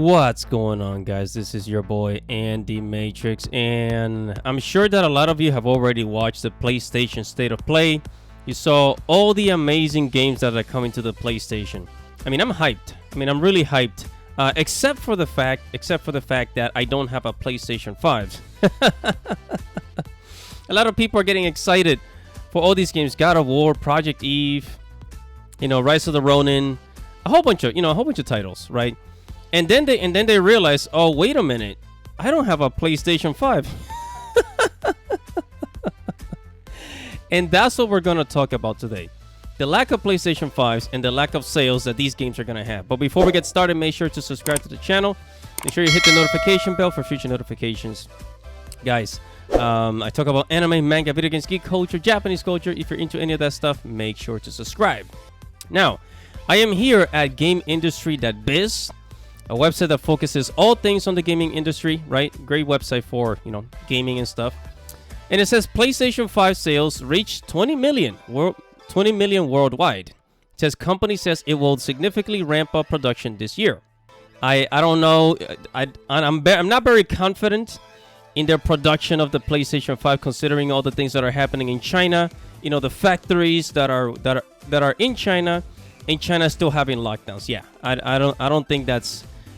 What's going on, guys? This is your boy Andy Matrix, and I'm sure that a lot of you have already watched the PlayStation State of Play. You saw all the amazing games that are coming to the PlayStation. I mean, I'm hyped. I'm really hyped. Except for the fact that I don't have a PlayStation 5. A lot of people are getting excited for all these games: God of War, Project Eve, Rise of the Ronin, a whole bunch of titles, right? And then they realize, oh, wait a minute, I don't have a PlayStation 5. And that's what we're going to talk about today. The lack of PlayStation 5s and the lack of sales that these games are going to have. But before we get started, make sure to subscribe to the channel. Make sure you hit the notification bell for future notifications. Guys, I talk about anime, manga, video games, geek culture, Japanese culture. If you're into any of that stuff, make sure to subscribe. Now, I am here at GameIndustry.biz, a website that focuses all things on the gaming industry, right? Great website for, gaming and stuff. And it says PlayStation 5 sales reached 20 million worldwide. It says company says it will significantly ramp up production this year. I don't know. I'm not very confident in their production of the PlayStation 5, considering all the things that are happening in China. The factories that are in China, and China still having lockdowns. Yeah, I don't think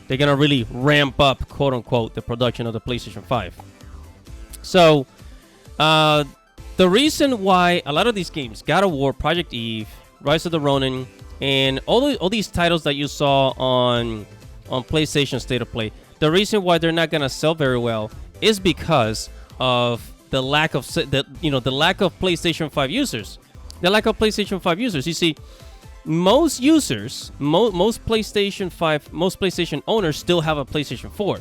they're gonna really ramp up, quote unquote, the production of the PlayStation 5. So, the reason why a lot of these games, God of War, Project Eve, Rise of the Ronin, and all these titles that you saw on PlayStation State of Play, the reason why they're not gonna sell very well is because of the lack of PlayStation 5 users. The lack of PlayStation 5 users. You see, most users, most PlayStation owners still have a PlayStation 4.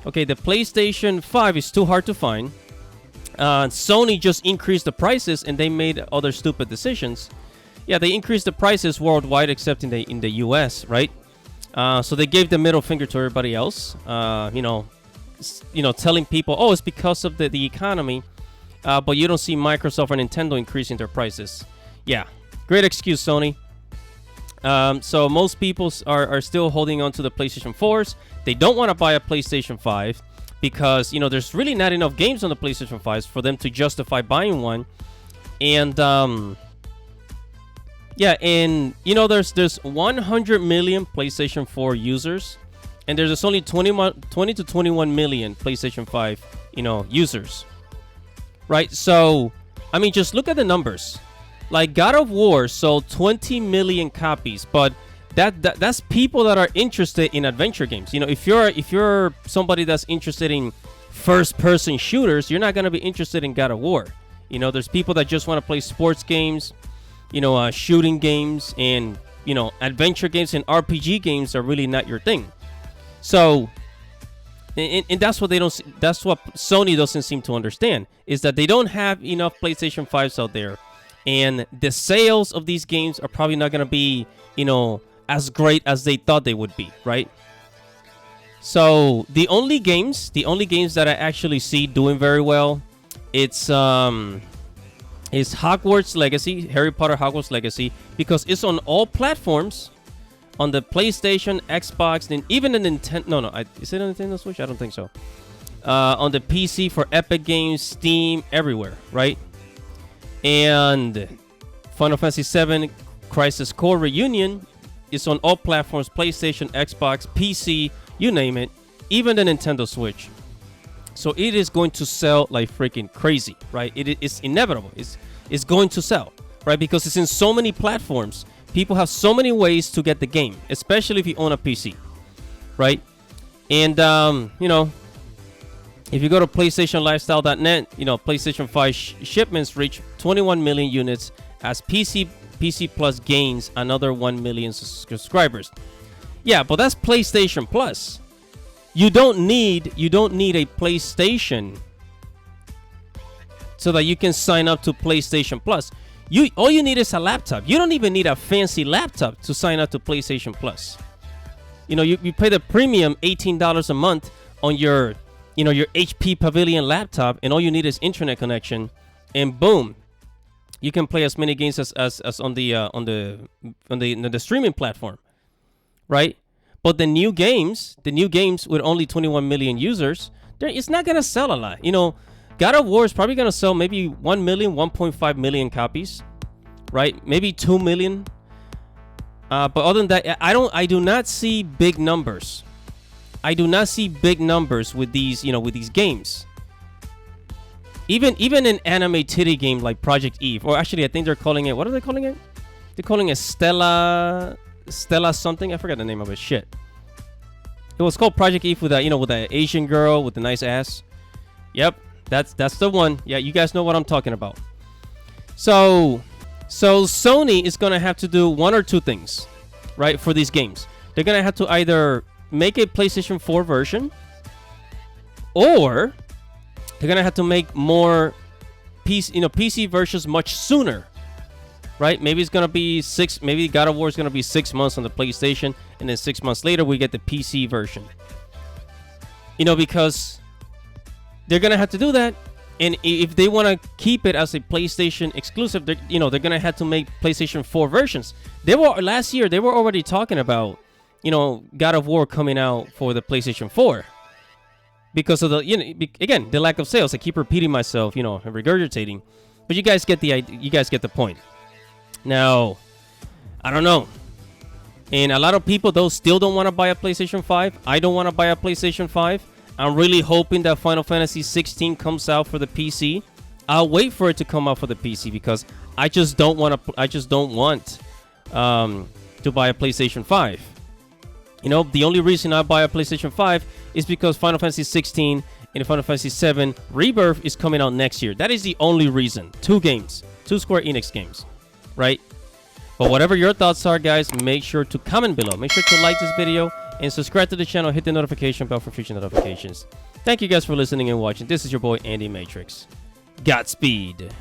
Okay, the PlayStation 5 is too hard to find. Sony just increased the prices, and they made other stupid decisions. Yeah, they increased the prices worldwide, except in the US, right? So they gave the middle finger to everybody else. Telling people, oh, it's because of the economy, but you don't see Microsoft or Nintendo increasing their prices. Yeah, great excuse, Sony. So most people are still holding on to the PlayStation 4s. They don't want to buy a PlayStation 5 because, there's really not enough games on the PlayStation 5s for them to justify buying one. And, there's 100 million PlayStation 4 users, and there's only 20 to 21 million PlayStation 5, users. Right? So, just look at the numbers. Like, God of War sold 20 million copies, but that's people that are interested in adventure games. If you're somebody that's interested in first-person shooters, you're not gonna be interested in God of War. There's people that just want to play sports games, shooting games, and adventure games and RPG games are really not your thing. So, and that's what that's what Sony doesn't seem to understand, is that they don't have enough PlayStation 5s out there. And the sales of these games are probably not going to be, as great as they thought they would be, right? So the only games that I actually see doing very well, is Hogwarts Legacy, Harry Potter Hogwarts Legacy, because it's on all platforms, on the PlayStation, Xbox, and even the Nintendo. Is it on Nintendo Switch? I don't think so. On the PC for Epic Games, Steam, everywhere, right? And Final Fantasy VII Crisis Core Reunion is on all platforms: PlayStation, Xbox, PC, you name it, even the Nintendo Switch. So it is going to sell like freaking crazy, right? It's inevitable. It's going to sell, right? Because it's in so many platforms. People have so many ways to get the game, especially if you own a PC, right? And, if you go to PlayStationLifestyle.net, PlayStation 5 shipments reach 21 million units as PC Plus gains another 1 million subscribers. Yeah, but that's PlayStation Plus. You don't need a PlayStation so that you can sign up to PlayStation Plus. All you need is a laptop. You don't even need a fancy laptop to sign up to PlayStation Plus. You pay the premium $18 a month on your HP Pavilion laptop, and all you need is internet connection, and boom, you can play as many games as on the streaming platform, right? But the new games with only 21 million users, it's not gonna sell a lot. God of War is probably gonna sell maybe 1 million, 1.5 million copies, right? Maybe 2 million. But other than that, I do not see big numbers. I do not see big numbers with these, with these games. Even an anime titty game like Project Eve, or actually I think they're calling it, what are they calling it? They're calling it Stella something. I forgot the name of it. Shit. It was called Project Eve with that Asian girl with the nice ass. Yep, that's the one. Yeah, you guys know what I'm talking about. So Sony is gonna have to do one or two things, right, for these games. They're gonna have to either make a PlayStation 4 version, or they're gonna have to make more PC versions much sooner, right? Maybe it's gonna be maybe God of War is gonna be 6 months on the PlayStation, and then 6 months later we get the PC version. Because they're gonna have to do that, and if they want to keep it as a PlayStation exclusive, they're gonna have to make PlayStation 4 versions. Last year they were already talking about God of War coming out for the PlayStation 4 because of the again, the lack of sales. I keep repeating myself, and regurgitating, but you guys get the point. Now, I don't know. And a lot of people, though, still don't want to buy a PlayStation 5. I don't want to buy a PlayStation 5. I'm really hoping that Final Fantasy 16 comes out for the PC. I'll wait for it to come out for the PC because I just don't want to buy a PlayStation 5. The only reason I buy a PlayStation 5 is because Final Fantasy 16 and Final Fantasy 7 Rebirth is coming out next year. That is the only reason. 2 Square Enix games. Right? But whatever your thoughts are, guys, make sure to comment below. Make sure to like this video and subscribe to the channel. Hit the notification bell for future notifications. Thank you guys for listening and watching. This is your boy, Andy Matrix. Godspeed.